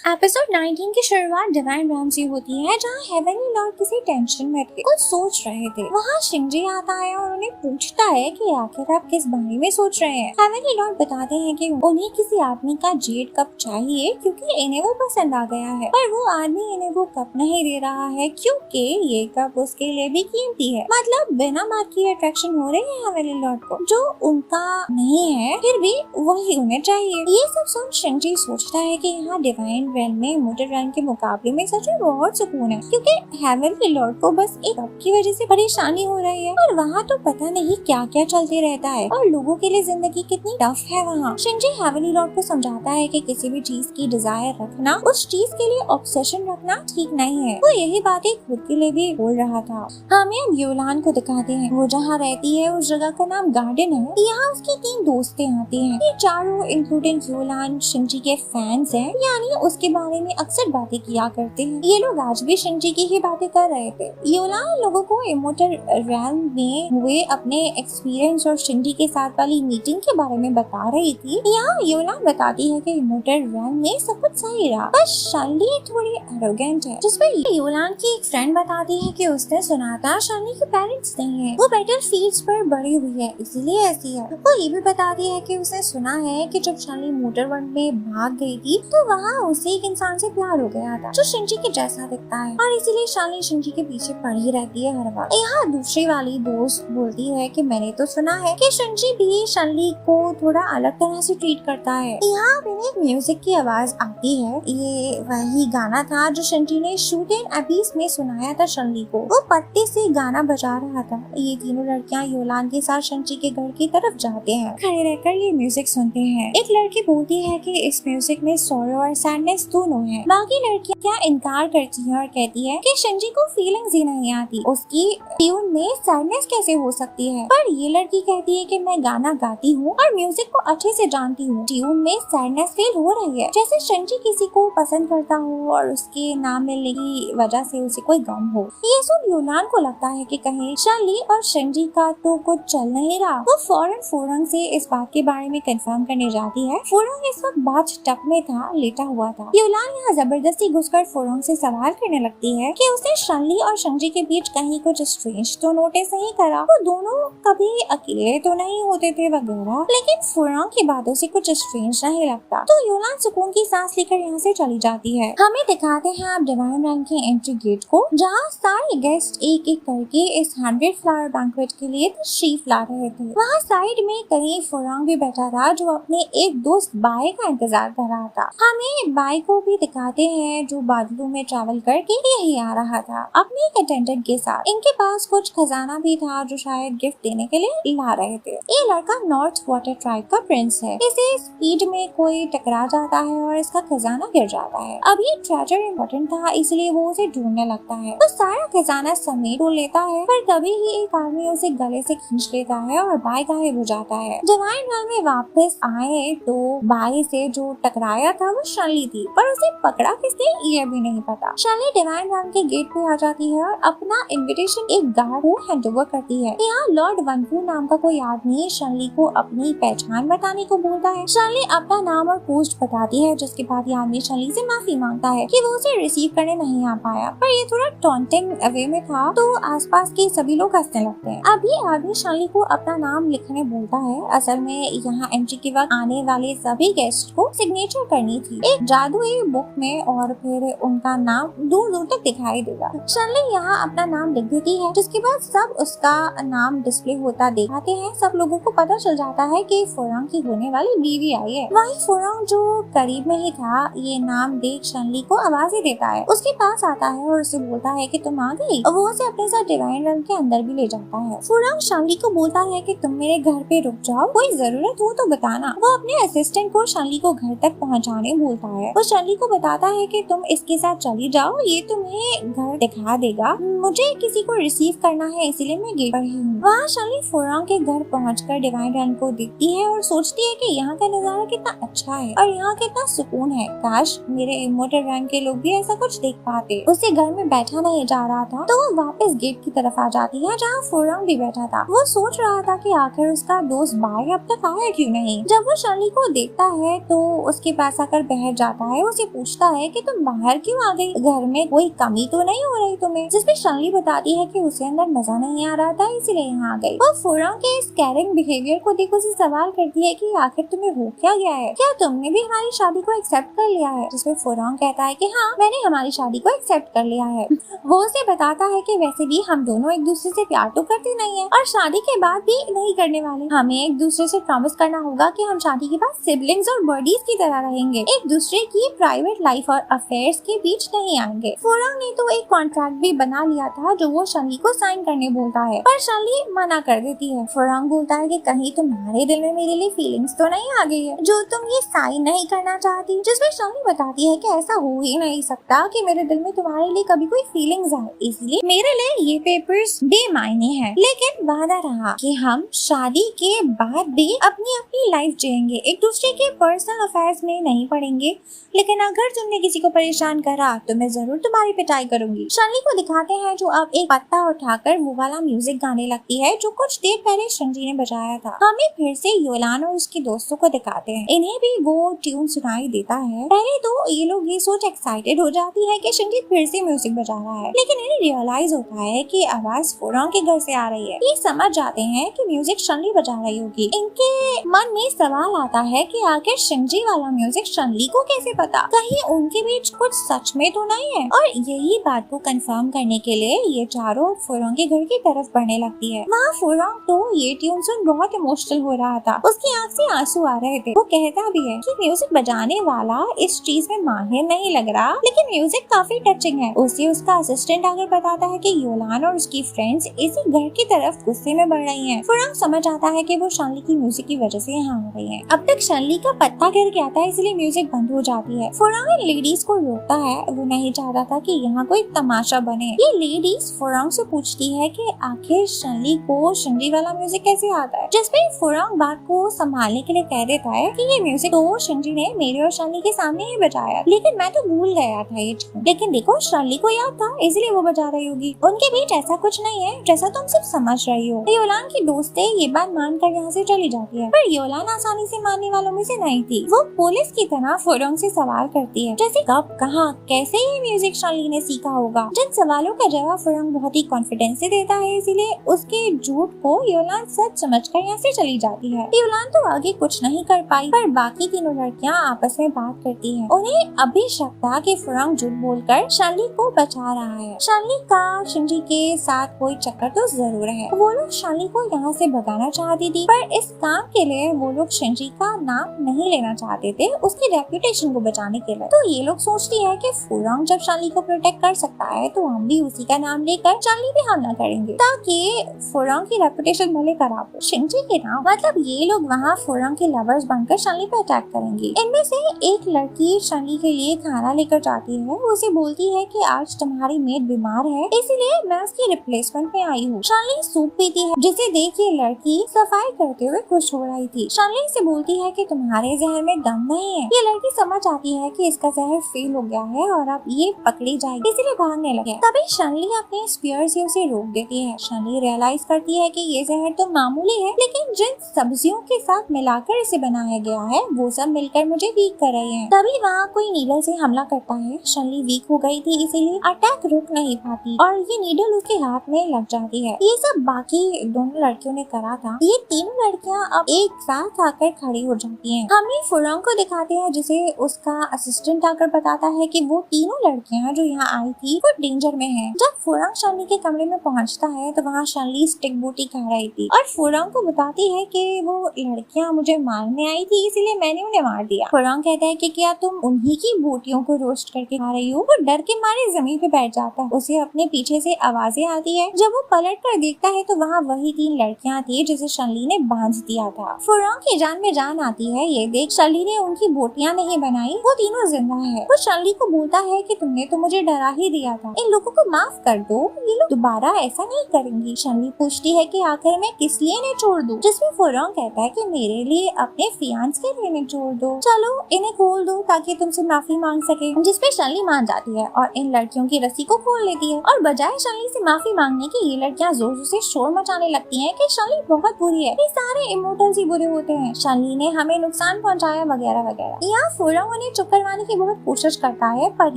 Episode 19 की शुरुआत divine RAM से होती है, जहाँ हेवनली लॉर्ड किसी टेंशन में थे, कुछ सोच रहे थे। वहाँ शिंजी आता है और उन्हें पूछता है कि आखिर आप किस बारे में सोच रहे हैं। हेवनली लॉर्ड बताते हैं कि उन्हें किसी आदमी का जेड कप चाहिए क्योंकि इन्हें वो पसंद आ गया है, पर वो आदमी इन्हें वो कप नहीं दे रहा है क्योंकि ये कप उसके लिए भी कीमती है। मतलब बिना बात की अट्रैक्शन हो रही है हेवनली लॉर्ड को, जो उनका नहीं है, फिर भी वही उन्हें चाहिए। ये सब सुन शिंजी सोचता है कि यहाँ डिवाइन रैन में मोटर रैन के मुकाबले में सच में बहुत सुकून है, क्योंकि हेवनली लॉर्ड को बस एक कप की वजह से परेशानी हो रही है और वहाँ तो पता नहीं क्या क्या चलते रहता है और लोगों के लिए जिंदगी कितनी टफ है वहाँ। शिंजी हेवनली लॉर्ड को समझाता है कि किसी भी चीज की डिजायर रखना, उस चीज के लिए ऑब्सेशन रखना ठीक नहीं है। वो यही बातें खुद के लिए भी बोल रहा था। हमें अब योलान को दिखाते हैं। वो जहाँ रहती है उस जगह का नाम गार्डन है। यहाँ उसकी 3 दोस्तें आती हैं। ये चारों इंक्लूडिंग योलान शिंजी के फैंस हैं, यानी उसके बारे में अक्सर बातें किया करते हैं। ये लोग आज भी शिंजी की ही बातें कर रहे थे। योलान लोगों को इमोर्टल रैम में हुए अपने एक्सपीरियंस और शिंजी के साथ वाली मीटिंग के बारे में बता रही थी। यहाँ योलान बताती है कि इमोर्टल रैम में सब कुछ सही रहा, बस शार्ली थोड़ी एरोगेंट है। जिसपे योलान की एक फ्रेंड बताती है कि उसने सुना था शार्ली के पेरेंट्स नहीं है, वो बैटल फील्ड्स पर बड़ी हुई है इसलिए ऐसी है। वो ये भी बताती है कि उसने सुना है कि जब शार्ली मोटर वर्ल्ड में भाग गई थी तो वहाँ उसे एक इंसान से प्यार हो गया था जो शिंजी के जैसा दिखता है और इसीलिए शार्ली शिंजी के पीछे पड़ी रहती है हर वक्त। यहाँ दूसरी वाली दोस्त बोलती है कि मैंने तो सुना है कि शिंजी भी शार्ली को थोड़ा अलग तरह से ट्रीट करता है। यहाँ एक म्यूजिक की आवाज आती है। ये वही गाना था जो शिंजी ने शूट एंड अबीस में सुनाया था शार्ली को। वो पत्ते से गाना बजा रहा था। ये तीनों लड़कियाँ योलान के साथ शिंजी के घर की तरफ जाते हैं। खड़े रहकर ये म्यूजिक सुनते हैं। एक लड़की बोलती है कि इस म्यूजिक में सॉरो और सैडनेस दोनों है। बाकी लड़कियां इनकार करती हैं और कहती है कि शिंजी को फीलिंग्स ही नहीं आती, उसकी ट्यून में सैडनेस कैसे हो सकती है। पर ये लड़की कहती है कि मैं गाना गाती हूँ और म्यूजिक को अच्छे से जानती हूँ, ट्यून में सैडनेस फील हो रही है, जैसे शिंजी किसी को पसंद करता हो और उसके नाम मिलने की वजह से उसे कोई गम हो। ये सुन योलान को लगता है कि कहीं शार्ली और शिंजी का तो कुछ चल नहीं रहा। वो फौरन फुरंग से इस बात के बारे में कंफर्म करने जाती है। फुरंग इस वक्त बाथ टब में था, लेटा हुआ था। योलान यहाँ जबरदस्ती घुसकर फुरंग से सवाल करने लगती है कि उसने शार्ली और शिंजी के बीच कहीं कुछ स्ट्रेंज तो नोटिस नहीं करा, वो दोनों कभी अकेले तो नहीं होते थे वगैरह। लेकिन फुरंग की बातों से कुछ स्ट्रेंज नहीं लगता, तो योलान सुकून की सांस लेकर यहाँ से चली जाती है। हमें दिखाते हैं आप डिवाइन रैन के एंट्री गेट को, जहाँ सारे गेस्ट एक एक करके इस 100 फ्लावर बैंक्वेट के लिए तशरीफ ला रहे थे। वहाँ साइड में कहीं फुरंग भी बैठा था जो अपने एक दोस्त बाय का इंतजार कर रहा था। हमें बाय को भी दिखाते हैं जो बादलों में ट्रैवल करके यही आ रहा था अपने एक अटेंडेंट के साथ। इनके पास कुछ खजाना भी था जो शायद गिफ्ट देने के लिए ला रहे थे। ये लड़का नॉर्थ वाटर ट्राइब का प्रिंस है। इसे स्पीड में कोई टकरा जाता है और इसका खजाना गिर जाता है। अब ये ट्रेजर इम्पोर्टेंट था इसलिए वो उसे ढूंढने लगता है। वो सारा खजाना समेट लेता है, पर तभी ही एक आदमी उसे गले से खींच लेता है और बाय गायब हो जाता है। डिवाइन रैन में वापस आए तो बाय से जो टकराया था वो शार्ली थी, पर उसे पकड़ा किसने ये भी नहीं पता। शार्ली डिवाइन रैन के गेट पे आ जाती है और अपना इन्विटेशन एक गार्ड को हैंड ओवर करती है। यहाँ लॉर्ड वनपू नाम का कोई आदमी शार्ली को अपनी पहचान बताने को बोलता है। शार्ली अपना नाम और पोस्ट बताती है, जिसके बाद ये आदमी शार्ली से माफी मांगता है कि वो उसे रिसीव करने नहीं आ पाया, पर ये थोड़ा टॉन्टिंग वे में था तो आसपास के सभी लोग हंसने लगते हैं। अब ये आदमी शार्ली को अपना नाम लिखने बोलता है। असल में यहाँ एंट्री के वक्त आने वाले सभी गेस्ट को सिग्नेचर करनी थी एक जादुई बुक में और फिर उनका नाम दूर दूर तक दिखाई देगा। शार्ली यहाँ अपना नाम लिख देती है, जिसके बाद सब उसका नाम डिस्प्ले होता दिखाते हैं। सब लोगों को पता चल जाता है कि फुरंग की होने वाली बीवी आई है। वही फुरंग जो करीब में ही था ये नाम देख शार्ली को आवाज ही देता है। उसके पास आता है और उसे बोलता है कि तुम आ गई। वो उसे अपने साथ डिवाइन रैन के अंदर भी ले जाता है। फुरंग शार्ली को बोलता है कि तुम मेरे घर पे रुक जाओ, कोई जरूरत हो तो बताना। वो अपने असिस्टेंट को शार्ली को घर तक पहुँचाने बोलता है। वो शार्ली को बताता है कि तुम इसके साथ चली जाओ, ये तुम्हें घर दिखा देगा। मुझे किसी को रिसीव करना है इसीलिए मैं गेट पर ही हूँ। वहाँ शार्ली फुरंग के घर पहुँचकर डिवाइन रैन को देखती है और सोचती है कि यहाँ का नजारा कितना अच्छा है और यहाँ कितना सुकून है। काश मेरे इमोर्टल रैन के लोग भी ऐसा कुछ देख पाते। उसे घर में बैठा नहीं जा रहा था तो वो वापस गेट की तरफ आ जाती है जहाँ फुरंग भी बैठा था। वो सोच रहा था कि आखिर उसका दोस्त बाय अब तक आया क्यों नहीं। जब वो शार्ली को देखता है तो उसके पास आकर बैठ जाता है उसे पूछता है कि तुम बाहर क्यों आ गई, घर में कोई कमी तो नहीं हो रही तुम्हें, जिसपे शनली बताती है कि उसे अंदर मजा नहीं आ रहा था इसलिए यहाँ आ गई। वो फुरंग के इस कैरिंग बिहेवियर को देख उसे सवाल करती है कि आखिर तुम्हें हो क्या गया है, क्या तुमने भी हमारी शादी को एक्सेप्ट कर लिया है, जिसपे फुरंग कहता है कि हाँ मैंने हमारी शादी को एक्सेप्ट कर लिया है। वो उसे बताता है कि वैसे भी हम दोनों एक दूसरे से प्यार तो करते नहीं है और शादी के बाद भी नहीं करने वाले, हमें एक दूसरे से प्रॉमिस करना होगा कि हम शादी के बाद सिबलिंग्स और बडीज की तरह रहेंगे, एक दूसरे की प्राइवेट लाइफ और अफेयर्स के बीच नहीं आएंगे। फुरंग ने तो एक कॉन्ट्रैक्ट भी बना लिया था जो वो शनली को साइन करने बोलता है, पर शनली मना कर देती है। फुरंग बोलता है कि कहीं तुम्हारे दिल में मेरे लिए फीलिंग्स तो नहीं आ गई है जो तुम ये साइन नहीं करना चाहती, जिसमें शनली बताती है कि ऐसा हो ही नहीं सकता कि मेरे दिल में तुम्हारे लिए कभी कोई फीलिंग्स आए, इसलिए मेरे लिए ये पेपर्स बेमायने हैं, लेकिन वादा रहा कि हम शादी के बाद भी अपनी अपनी लाइफ जिएंगे, एक दूसरे के पर्सनल अफेयर्स में नहीं पड़ेंगे, लेकिन अगर तुमने किसी को परेशान करा तो मैं जरूर तुम्हारी पिटाई करूंगी। शनली को दिखाते हैं जो अब एक पत्ता उठाकर वो वाला म्यूजिक गाने लगती है जो कुछ देर पहले शनजी ने बजाया था। हमें फिर से योलान और उसके दोस्तों को दिखाते हैं, इन्हें भी वो ट्यून सुनाई देता है। पहले तो ये लोग ये सोच एक्साइटेड हो जाती है कि शनजी फिर से म्यूजिक बजा रहा है, लेकिन इन्हें रियलाइज होता है कि आवाज फुरंग के घर से आ रही है। ये समझ जाते हैं कि म्यूजिक शनली बजा रही होगी। इनके मन में सवाल आता है कि आखिर शनजी वाला म्यूजिक शनली को कैसे पता, कहीं उनके बीच कुछ सच में तो नहीं है। और यही बात को कंफर्म करने के लिए ये चारों फुरंग के घर की तरफ बढ़ने लगती है। वहाँ फुरंग तो ये ट्यून सुन बहुत इमोशनल हो रहा था, उसकी आँख से आंसू आ रहे थे। वो कहता भी है कि म्यूजिक बजाने वाला इस चीज में माहिर नहीं लग रहा, लेकिन म्यूजिक काफी टचिंग है। उसे उसका असिस्टेंट आकर बताता है कि योलान और उसकी फ्रेंड्स इसी घर की तरफ गुस्से में बढ़ रही हैं। फुरंग समझ आता है कि वो शनली की म्यूजिक की वजह से यहाँ आ रही है। अब तक शनली का पत्ता गिर गया था इसलिए म्यूजिक बंद हो जाती है। फुरंग लेडीज को रोकता है, वो नहीं चाहता था कि यहाँ कोई तमाशा बने। ये लेडीज फुरंग से पूछती है कि आखिर शनली को शनली वाला म्यूजिक कैसे आता है, जिसपे फुरंग बात को संभालने के लिए कह देता है कि ये म्यूजिक तो शनली ने मेरे और शनली के सामने ही बजाया, लेकिन मैं तो भूल गया था ये ट्यून। लेकिन देखो शनली को याद था इसलिए वो बजा रही होगी, उनके बीच ऐसा कुछ नहीं है जैसा तुम सब समझ रही हो। योलान की दोस्तें ये बात मानकर यहाँ से चली जाती है, पर योलान आसानी से मानने वालों में से नहीं थी। वो पुलिस की तरह फुरंग से सवाल करती है, जैसे कब, कहाँ, कैसे ये म्यूजिक शनली ने सीखा होगा। जिन सवालों का जवाब फुरंग बहुत ही कॉन्फिडेंस से देता है, इसीलिए उसके झूठ को योलान सच समझकर यहाँ से चली जाती है। योलान तो आगे कुछ नहीं कर पाई, पर बाकी तीनों लड़कियाँ आपस में बात करती है। उन्हें अभी शक था कि फुरंग झूठ बोलकर शनली को बचा रहा है। शनली का शिंजी के साथ कोई चक्कर तो जरूर है। वो लोग शनली को यहाँ से भगाना चाहती थी, पर इस काम के लिए वो लोग शिंजी का नाम नहीं लेना चाहते थे, उसकी रेपुटेशन को बचाने के लिए। तो ये लोग सोचती है कि फुरंग जब शनली को प्रोटेक्ट कर सकता है तो हम भी उसी का नाम लेकर शनली पे हमला करेंगे, ताकि फुरंग की रेपुटेशन भले खराब हो शिंजी के नाम। मतलब ये लोग वहाँ फुरंग के लवर्स बनकर शनली पे अटैक करेंगे। इनमें से एक लड़की शनली के लिए खाना लेकर जाती है, उसे बोलती है कि आज तुम्हारी मेड बीमार है इसलिए मैं उसकी रिप्लेसमेंट में आई हूँ। शनली सूप पीती है, जिसे देख ये लड़की सफाई करते हुए खुश हो रही थी। शनली से बोलती है कि तुम्हारे जहर में दम नहीं है। ये लड़की समझ आती है कि इसका जहर फेल हो गया है और अब ये पकड़ी जाएगी, इसीलिए भागने लगे। तभी शनली अपने स्पीयर से उसे रोक देती है। शनली रियलाइज करती है कि ये जहर तो मामूली है, लेकिन जिन सब्जियों के साथ मिलाकर इसे बनाया गया है वो सब मिलकर मुझे वीक कर रहे हैं। तभी वहाँ कोई नीडल से हमला करता है। शनली वीक हो गई थी इसीलिए अटैक रुक नहीं पाती और ये नीडल उसके हाथ में लग जाती है। ये सब बाकी दोनों लड़कियों ने करा था। ये तीनों लड़कियाँ अब एक साथ आकर खड़ी हो जाती हैं। हमें फुरंग को दिखाते हैं, जिसे उसका असिस्टेंट आकर बताता है कि वो तीनों लड़कियाँ जो यहाँ आई थी वो डेंजर में है। जब फुरंग शनली के कमरे में पहुँचता है तो वहाँ शनली स्टिक बूटी खा रही थी और फुरंग को बताती है कि वो लड़कियाँ मुझे मारने आई थी इसलिए मैंने उन्हें मार दिया। फुरंग कहता है कि क्या तुम उन्हीं की बूटियों को रोस्ट करके खा रही हो। वो डर के मारे जमीन पे बैठ जाता है। उसे अपने पीछे से आवाजें आती है। जब वो पलट कर देखता है तो वहाँ वही तीन लड़कियाँ थी जिसे शनली ने बांध दिया था। फुरंग की जान में जान आती है। ये देख शनली ने उनकी बोटियां नहीं बनाई, वो तीनों जिंदा है। वो शनली को बोलता है कि तुमने तो मुझे डरा ही दिया था, इन लोगों को माफ कर दो, ये लोग दोबारा ऐसा नहीं करेंगी। शनली पूछती है कि आखिर मैं किस लिए इन्हें छोड़ दूं, जिसमें फुरंग कहता है कि मेरे लिए अपने फियांस के लिए इन्हें छोड़ दो, चलो इन्हें खोल दो ताकि तुमसे माफी मांग सके। जिसपे शनली मान जाती है और इन लड़कियों की रस्सी को खोल लेती है और बजाय शनली से माफी मांगने की ये लड़कियां जोर जोर से शोर मचाने लगती हैं कि शनली बहुत बुरी है, ये सारे इमोटल्स ही बुरे होते हैं, शनली ने हमें नुकसान पहुंचाया वगैरह वगैरह। यहाँ फुरंग उन्हें चुप करवाने की बहुत कोशिश करता है, पर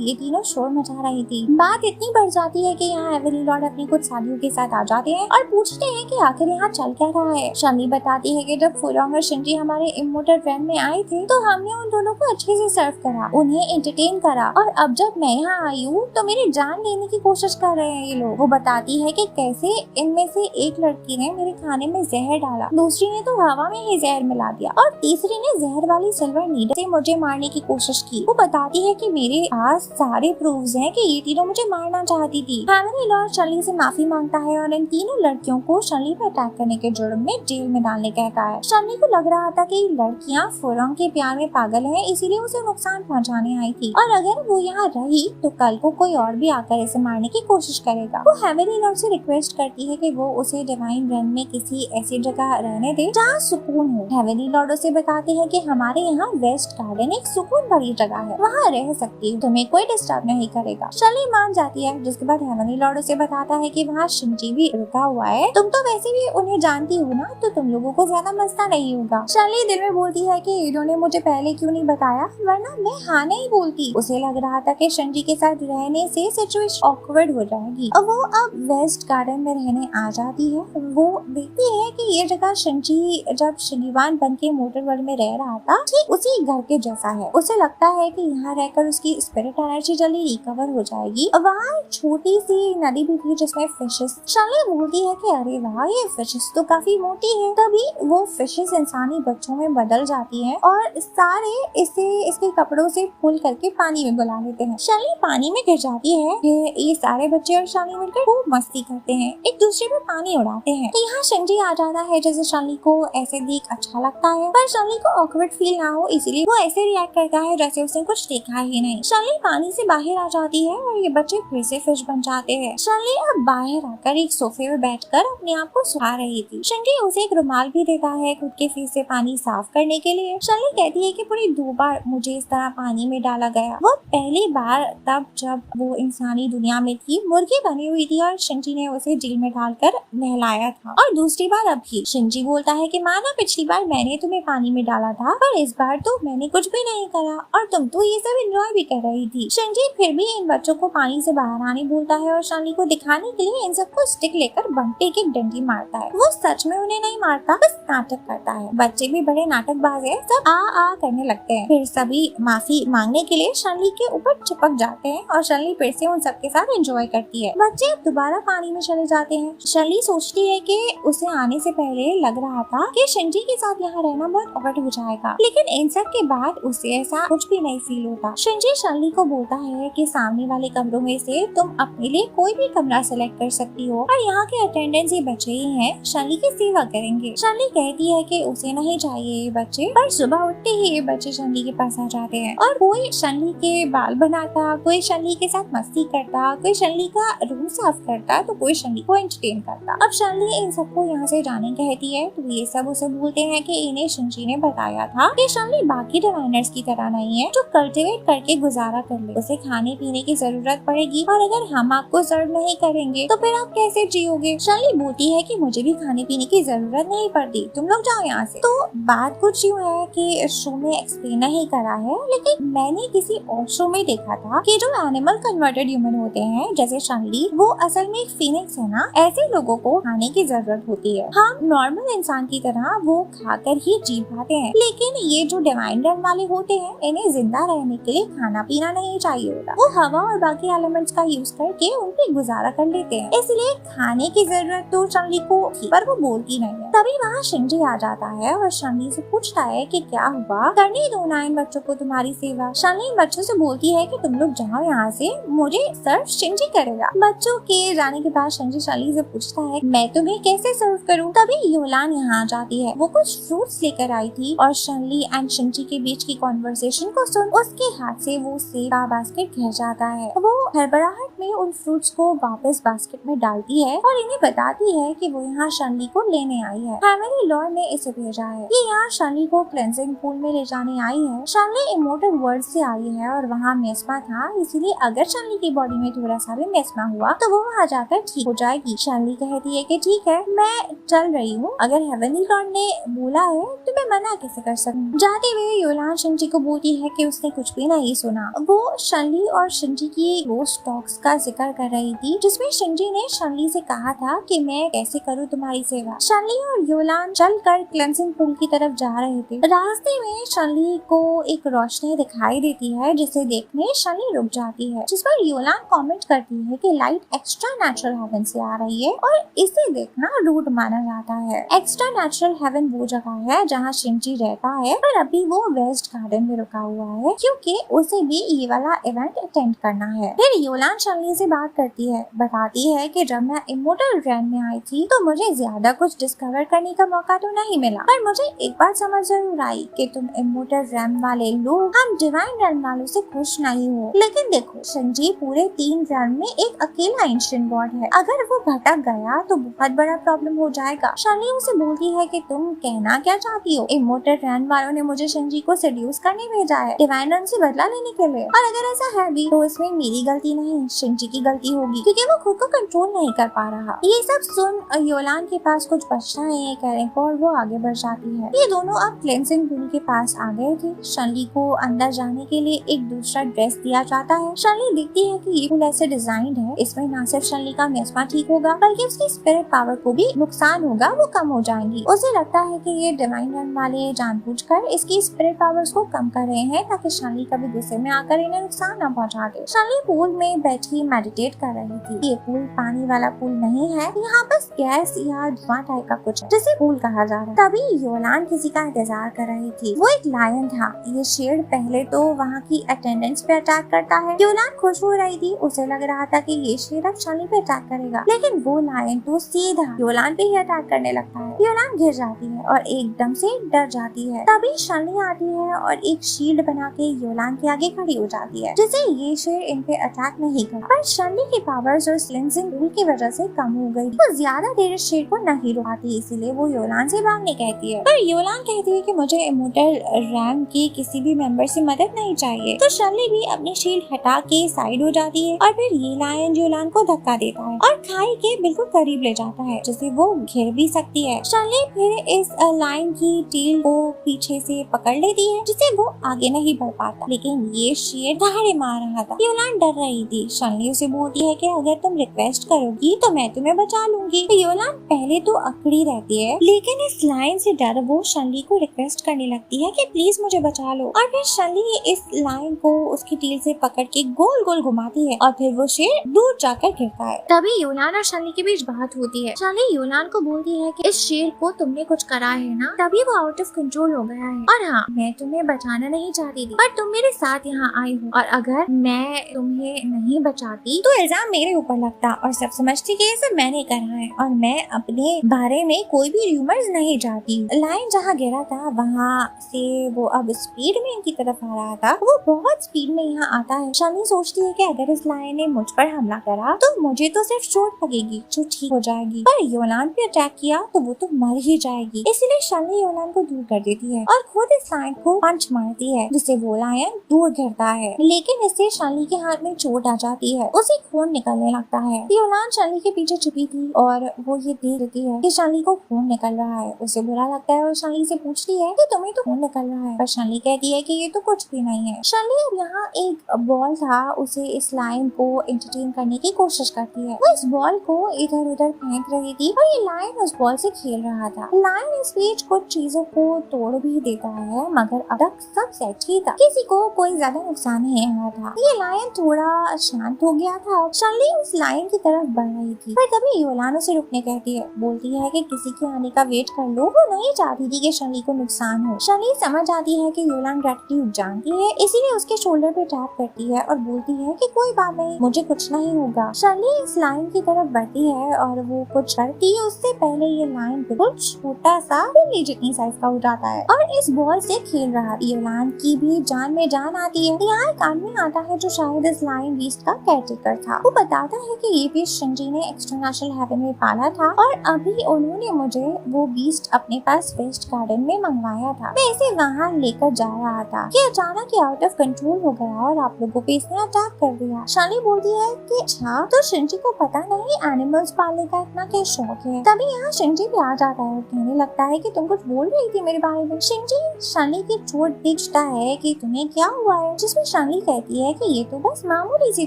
ये तीनों शोर मचा रही थी। बात इतनी बढ़ जाती है कि यहाँ हेवनली लॉर्ड अपनी कुछ साथियों के साथ आ जाते हैं और पूछते हैं कि आखिर यहाँ चल क्या रहा है। शनली बताती है कि जब फुलोंग और शिंजी हमारे इमोर्टल रैन में आए थे तो हमने उन दोनों को अच्छे से सर्व करा, उन्हें एंटरटेन करा, और अब जब मैं यहाँ आई हूँ तो मेरी जान लेने की कोशिश कर रहे हैं ये लोग। वो बताती है कि कैसे इनमें से एक लड़की ने मेरे खाने में जहर डाला, दूसरी ने तो हवा में ही जहर मिला दिया और तीसरी ने जहर वाली सिल्वर नीडल से मुझे मारने की कोशिश की। वो बताती है कि मेरे पास सारे प्रूफ्स हैं कि ये तीनों मुझे मारना चाहती थी। हेवनली लॉर्ड शनली से माफी मांगता है और इन तीनों लड़कियों को शनली पर अटैक करने के जुर्म में जेल में डालने कहता है। शनली को लग रहा था कि लड़कियां फुलोंग के प्यार में पागल हैं, इसीलिए उसे नुकसान पहुंचाने आई थी और अगर वो यहाँ रही तो कल को कोई और भी आकर इसे मारने की कोशिश करेगा। वो हेवनली लॉर्ड से रिक्वेस्ट करती है कि वो उसे डिवाइन रन में किसी ऐसी जगह रहने दे जहाँ सुकून हो। हेवनली लॉर्ड उसे बताते हैं कि हमारे यहाँ वेस्ट गार्डन एक सुकून भरी जगह है, वहाँ रह सकती हूँ, तुम्हें कोई डिस्टर्ब नहीं करेगा। शनली मान जाती है, जिसके बाद हेवनली लॉर्ड उसे बताता है कि वहाँ शिंजी भी रुका हुआ है, तुम तो वैसे भी उन्हें जानती हो ना, तो तुम लोगों को ज्यादा मसला नहीं होगा। शनली दिल में बोलती है कि इन्होंने मुझे पहले क्यों नहीं बताया, वरना मैं हाँ नहीं बोलती। उसे लग रहा था कि शिंजी के साथ रहने से सिचुएशन ऑकवर्ड हो जाएगी और वो अब वेस्ट गार्डन में रहने आ जाती है। वो देखती है कि ये जगह शिंजी जब शनिवान बन के मोटर वर्ल्ड में रह रहा था ठीक उसी घर के जैसा है। उसे लगता है कि यहाँ रहकर उसकी स्पिरिट एनर्जी जल्दी रिकवर हो जाएगी। वहाँ छोटी सी नदी भी थी जिसमें फिशेस। शनली बोलती है कि अरे वाह, ये फिशेस तो काफी मोटी है। तभी वो फिशेस इंसानी बच्चों में बदल जाती हैं और सारे इसे इसके कपड़ों से पुल करके पानी में बुला लेते हैं। शनली पानी में गिर जाती है। ये सारे बच्चे और शनली मिलकर खूब मस्ती करते हैं, एक दूसरे पे पानी उड़ाते हैं। तो यहाँ शिंजी आ जाता है, जैसे शनली को ऐसे देख अच्छा लगता है, पर शनली को ऑकवर्ड फील ना हो इसलिए वो ऐसे रिएक्ट करता है जैसे उसने कुछ देखा ही नहीं। शनली पानी से बाहर आ जाती है और ये बच्चे फिर से फिश बन जाते हैं। शनली अब बाहर आकर एक सोफे में बैठकर अपने आप को सुखा रही थी। शिंजी उसे एक रुमाल भी देता है खुद के फेस से पानी साफ करने के लिए। शनली कहती है कि पूरी 2 बार मुझे इस तरह पानी में डाला गया। वो पहली बार तब जब वो इंसानी दुनिया में थी, मुर्गी बनी हुई थी और शिंजी ने उसे जेल में डालकर नहलाया था, और दूसरी बार अब भी। शिंजी बोलता है कि माना पिछली बार मैंने तुम्हें पानी में डाला था, पर इस बार तो मैंने कुछ भी नहीं करा और तुम तो ये सब एंजॉय भी कर रही थी। शिंजी फिर भी इन बच्चों को पानी से बाहर आने बोलता है और शनली को दिखाने के लिए इन सबको स्टिक लेकर बंटे की डंडी मारता है। वो सच में उन्हें नहीं मारता, बस नाटक करता है। बच्चे भी बड़े नाटकबाज है, सब आ करने लगते हैं। फिर सभी माफी मांगने के लिए शनली के ऊपर चिपक जाते हैं और शनली फिर से उन सबके साथ एंजॉय करती है। बच्चे अब दोबारा पानी में चले जाते हैं। शनली सोचती है कि उसे आने से पहले लग रहा था कि शिंजी के साथ यहाँ रहना बहुत ऑकवर्ड हो जाएगा, लेकिन इन सब के बाद उसे ऐसा कुछ भी नहीं फील होता। शिंजी शनली को बोलता है कि सामने वाले कमरों में से तुम अपने लिए कोई भी कमरा सेलेक्ट कर सकती हो और यहाँ के अटेंडेंस ये बच्चे ही हैं, शनली की सेवा करेंगे। शनली कहती है कि उसे नहीं चाहिए ये बच्चे, पर सुबह उठते ही ये बच्चे शनली के पास आ जाते हैं और कोई शनली के बाल बनाता, कोई शनली के साथ मस्ती करता, कोई शनली का रूम साफ करता, तो कोई शनली को एंटरटेन करता। अब शनली इन सबको यहाँ से जाने कहती है, तो ये सब उसे बोलते हैं कि इन्हें शिंजी ने बताया था कि शनली बाकी डिवाइनर्स की तरह नहीं है जो कल्टिवेट करके गुजारा कर ले। उसे खाने पीने की जरूरत पड़ेगी और अगर हम आपको सर्व नहीं करेंगे तो फिर आप कैसे जियोगे। शनली बोलती है कि मुझे भी खाने पीने की जरूरत नहीं पड़ती, तुम लोग जाओ यहाँ से। तो बात कुछ यूँ है कि शो में एक्सप्लेन नहीं करा है, लेकिन मैंने किसी और शो में देखा था कि जो एनिमल कन्वर्टेड ह्यूमन होते हैं जैसे शनली, वो असल में एक फीनिक्स है ना, ऐसे लोगों को खाने की जरूरत होती है। हम नॉर्मल इंसान की तरह वो खाकर ही जी पाते हैं, लेकिन ये जो डिवाइन रन वाले होते हैं इन्हें जिंदा रहने के लिए खाना पीना नहीं चाहिए होता। वो हवा और बाकी एलिमेंट्स का यूज करके उन पे गुजारा कर लेते हैं, इसलिए खाने की जरूरत तो शनली को थी, पर वो बोलती नहीं है। तभी वहाँ शिंजी आ जाता है और शनली से पूछता है कि क्या हुआ, करने दो ना इन बच्चों को तुम्हारी सेवा। शनली इन बच्चों से बोलती है कि तुम लोग जाओ यहाँ से, मुझे सर्व शिंजी करेगा। बच्चों के जाने के बाद शिंजी शनली से पूछता है मैं तुम्हें कैसे सर्व करूँ। तभी योलान यहाँ आ जाती है। वो कुछ फ्रूट्स लेकर आई थी और शनली एंड शिंजी के बीच की कॉन्वर्सेशन को सुन उसके हाथ से वो सेब का बास्केट गिर जाता है। वो हड़बड़ाहट में उन फ्रूट्स को वापस बास्केट में डालती है और इन्हें बताती है कि वो यहाँ शनली को लेने आई है। हेवनली लॉर्ड ने इसे भेजा है, ये यहाँ शनली को क्लेंजिंग पूल में ले जाने आई है। शनली इमोर्टल वर्ल्ड से आई है और वहाँ मेस्मा था, इसीलिए अगर शनली की बॉडी में थोड़ा सा भी मेस्मा हुआ तो वो वहाँ जाकर ठीक हो जाएगी। शनली कहती है कि ठीक है, मैं चल रही हूँ, अगर हेवनली लॉर्ड ने बोला है तो मैं मना कैसे कर सकूँ। जाते हुए योलान शिंजी को बोलती है कि उसने कुछ भी नहीं सुना। वो शनली और शिनजी की रोस्ट टॉक्स का जिक्र कर रही थी, जिसमें शिनजी ने शनली से कहा था कि मैं कैसे करूँ तुम्हारी सेवा। शनली और योलान चलकर क्लेंसिंग पूल की तरफ जा रहे थे। रास्ते में शनली को एक रोशनी दिखाई देती है, जिसे देखने शनली रुक जाती है, जिस पर योलान कमेंट करती है कि लाइट एक्स्ट्रा नेचुरल हेवन से आ रही है और इसे देखना रूड माना जाता है। एक्स्ट्रा नेचुरल हेवन वो जगह है जहाँ शिनजी रहता है, पर अभी वो वेस्ट गार्डन में रुका हुआ है क्योंकि उसे भी ये वाला इवेंट अटेंड करना है। फिर योलान शनली से बात करती है, बताती है कि जब मैं इमोर्टल रैन में आई थी तो मुझे ज्यादा कुछ डिस्कवर करने का मौका तो नहीं मिला, पर मुझे एक बात समझ जरूर आई कि तुम इमोर्टल रैन वाले लोग हम डिवाइन रैन वालों से खुश नहीं हो। लेकिन देखो शिनजी पूरे 3 रैन में एक अकेला एंशिएंट गॉड है, अगर वो भटक गया तो बहुत बड़ा प्रॉब्लम हो जाएगा। शनली उसे बोलती है कि तुम कहना क्या चाहती हो? इमोर्टल रैन वालों ने मुझे शिनजी को सेड्यूस करने भेजा है डिवाइन रैन से बदला लेने के लिए, और अगर ऐसा है भी तो इसमें मेरी गलती नहीं शिनजी की गलती होगी क्योंकि वो खुद को कंट्रोल नहीं कर पा रहा। ये सब सुन योलान के पास कुछ बचता नहीं करने को और वो आगे बढ़ जाती है। ये दोनों अब क्लेंसिंग पूल के पास आ गए थे। शनली को अंदर जाने के लिए एक दूसरा ड्रेस दिया जाता है। शनली देखती है कि ये पूल ऐसे डिजाइन है, इसमें न सिर्फ शनली का मियास्मा ठीक होगा बल्कि उसकी स्पिरिट पावर को भी नुकसान होगा, वो कम हो जाएंगी। उसे लगता है कि ये डिवाइन रन वाले जानबूझकर इसकी स्पिरिट पावर्स को कम कर रहे हैं ताकि शनली कभी गुस्से में आकर इन्हें नुकसान न पहुंचा दे। शनली पूल में बैठी मेडिटेट कर रही थी। ये पूल पानी वाला पूल नहीं है, यहाँ बस गैस या धुआं टाइप का कुछ है जिसे पूल कहा जा रहा है। तभी योलान किसी का इंतजार कर रही थी। वो एक लायन था। ये शेर पहले तो वहाँ की अटेंडेंस पे अटैक करता है। योलान खुश हो रही थी, उसे लग रहा था कि ये शेर अब शनली पे अटैक करेगा, लेकिन वो लायन तो सीधा योलान पे ही अटैक करने लगता है। योलान गिर जाती है और एकदम से डर जाती है। तभी शनली आती है और एक शील्ड बना के योलान के आगे खड़ी हो जाती है, जिससे ये शेर इन पे अटैक नहीं कर। पर शनली की पावर्स और क्लेंजिंग पूल की वजह से कम हो गई। वो ज्यादा देर इस शेर को नहीं रुकाती, इसीलिए वो योलान से भागने कहती है। पर योलान कहती है कि मुझे इमोर्टल रैम के किसी भी मेंबर से मदद नहीं चाहिए। तो शनली भी अपनी शील्ड हटा के साइड हो जाती है और फिर ये लायन योलान को धक्का देता है और खाई के बिल्कुल करीब ले जाता है, जिसे वो घिर भी सकती है। शनली फिर इस लायन की टेल को पीछे से पकड़ लेती है, जिससे वो आगे नहीं बढ़ पाता, लेकिन ये शेर दहाड़े मार रहा था। योलान डर रही थी। शनली उसे बोलती है कि अगर तुम रिक्वेस्ट करोगी तो मैं तुम्हें बचा लूंगी। तो योलान पहले तो अकड़ी रहती है, लेकिन इस लाइन से डर वो शनली को रिक्वेस्ट करने लगती है कि प्लीज मुझे बचा लो। और फिर शनली इस लाइन को उसकी टील से पकड़ के गोल गोल घुमाती है और फिर वो शेर दूर जाकर गिरता है। तभी योलान और शनली के बीच बात होती है। शनली योलान को बोलती है कि इस शेर को तुमने कुछ करा है ना, तभी वो आउट ऑफ कंट्रोल हो गया है। और हाँ, मैं तुम्हें बचाना नहीं चाहती थी, पर तुम मेरे साथ यहाँ आई हो, और अगर मैं तुम्हें नहीं बचाती तो इल्जाम मेरे ऊपर लगता और सब समझती कि ये सब मैंने करा है और मैं अपने बारे में कोई भी रूमर्स नहीं चाहती। लाइन जहाँ गिरा था वहाँ से वो अब स्पीड में इनकी तरफ आ रहा था। वो बहुत स्पीड में यहाँ आता है। शनली सोचती है कि अगर इस लाइन ने मुझ पर हमला करा तो मुझे तो सिर्फ चोट लगेगी जो ठीक हो जाएगी, पर योलान पे अटैक किया तो वो तो मर ही जाएगी। इसलिए शनली योलान को दूर कर देती है और खुद इस लाइन को पंच मारती है, जिससे वो लायन दूर गिरता है। लेकिन इससे शनली के हाथ में चोट आ जाती है, उसे खून निकलने लगता है। योलान शनली के पीछे छुपी थी और वो ये देख लेती है कि शनली को खून निकल रहा है। उसे बुरा लगता है और शनली से पूछती है कि तुम्हें तो खून निकल रहा है, पर शनली कहती है कि ये तो कुछ भी नहीं है। शनली अब यहाँ एक बॉल था, उसे इस लाइन को एंटरटेन करने की कोशिश करती है। वो इस बॉल को इधर उधर फेंक रही थी और ये लाइन उस बॉल से खेल रहा था। लाइन इस बीच कुछ चीजों को तोड़ भी देता है, मगर अब तक सब सेट ही था, किसी को कोई ज्यादा नुकसान नहीं हुआ था। ये लाइन थोड़ा शांत हो गया था। शनली उस लाइन की तरफ बढ़ रही थी, पर तभी योलान उसे रुकने कहती है। बोलती है कि किसी के आने का वेट कर लो। वो नहीं चाहती थी कि शनली को नुकसान हो। शनली समझ आती है कि योलान ग्रेटिट्यूड जानती है, इसीलिए उसके शोल्डर पे टैप करती है और बोलती है कि कोई बात नहीं, मुझे कुछ नहीं होगा। शनली इस लाइन की तरफ बढ़ती है और वो कुछ करती है उससे पहले ये लाइन बिल्कुल छोटा सा बिल्ली जितनी साइज का हो जाता है और इस बॉल से खेल रहा है। योलान की भी जान में जान आती है। यहाँ एक आदमी आता है जो शायद इस लाइन बीस्ट का केयरटेकर था। वो बताता है कि ये बीस्ट शिनजी ने एक्सटरनेशनल हेवन में पाला था और अभी उन्होंने मुझे वो बीस्ट अपने पास वेस्ट गार्डन में मंगवाया था। मैं इसे वहाँ लेकर जा रहा था कि अचानक ये आउट ऑफ कंट्रोल हो गया और आप लोगों पे इसने अटैक कर दिया। शनली बोलती है कि अच्छा, तो शिनजी को पता नहीं एनिमल्स पालने का इतना क्या शौक है। तभी यहाँ शिंजी भी आ जाता है और कहने लगता है कि तुम कुछ बोल रही थी मेरे बारे में। शिंजी शनली की चोट देखता है कि तुम्हें क्या हुआ है, जिसमें शनली कहती है कि ये तो बस मामूली सी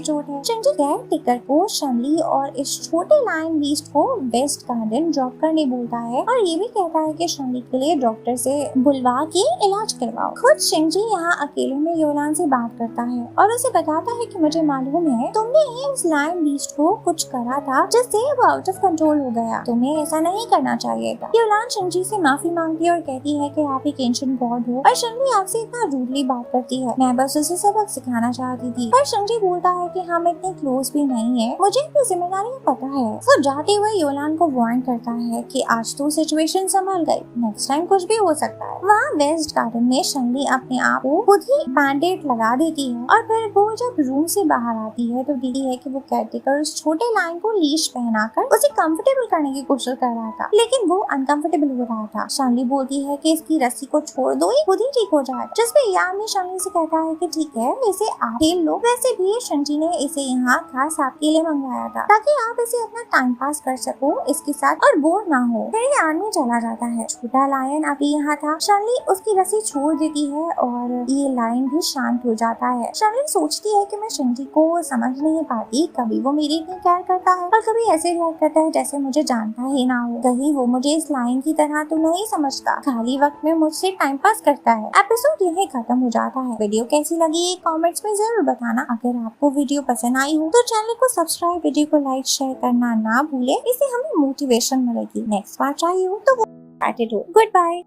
चोट है। शिंजी केयर टेकर को शनली और इस छोटे लायन बीस्ट को वेस्ट गार्डन ड्रॉप करने बोलता है और ये भी कहता है कि शनली के लिए डॉक्टर से बुलवा के इलाज करवाओ। खुद शिंजी यहाँ अकेले में योलान से बात करता है और उसे बताता है कि मुझे मालूम है तुमने इस लायन बीस्ट को कुछ करा था जिससे वो आउट ऑफ कंट्रोल हो गया, तुम्हें ऐसा नहीं करना चाहिए था। योलान शिंजी से माफी मांगती है और कहती है कि आप एक एंशिएंट गॉड हो और शिंजी आपसे इतना रूडली बात करती है, मैं बस उसे सबक सिखाना चाहती थी। पर शिंजी बोलता है कि हम इतने क्लोज भी नहीं है, मुझे अपनी जिम्मेदारी पता है। वो जाते हुए योलान को वार्न करता है कि आज तो सिचुएशन संभल गई, नेक्स्ट टाइम कुछ भी हो सकता है। वहाँ वेस्ट गार्डन में शनली अपने आप को खुद ही बैंडेड लगा देती है और फिर वो जब रूम से बाहर आती है तो देखती है कि वो केयरटेकर उस छोटे लायन को लीश पहनाकर उसे कंफर्टेबल करने की कोशिश कर रहा था, लेकिन वो अनकंफर्टेबल हो रहा था। शनली बोलती है कि इसकी रस्सी को छोड़ दो, ये खुद ही ठीक हो जाए। जिसपे यामी शनली से कहता है कि ठीक है, इसे आप खेल लो। वैसे भी शिंजी ने इसे यहाँ खास आपके लिए मंगवाया था ताकि आप इसे अपना टाइम पास कर सको इसके साथ और बोर ना हो। फिर ये आदमी चला जाता है। छोटा लायन अभी यहाँ था। शनली उसकी रस्सी छोड़ देती है और ये लायन भी शांत हो जाता है। शनली सोचती है कि मैं शिंजी को समझ नहीं पाती, कभी वो मेरी इतनी केयर करता है और कभी ऐसे रिएक्ट करता है जैसे मुझे जानता ही ना हो। कहीं वो मुझे इस लायन की तरह तो नहीं समझता, खाली वक्त में मुझसे टाइम पास करता है। एपिसोड यहीं खत्म हो जाता है। वीडियो कैसी लगी कमेंट्स में जरूर बताना। अगर आपको वीडियो पसंद आई हो तो चैनल को सब्सक्राइब, वीडियो को लाइक शेयर करना ना भूले, इससे हमें मोटिवेशन मिलेगी। नेक्स्ट पार्ट चाहिए हो तो वो गुड बाय।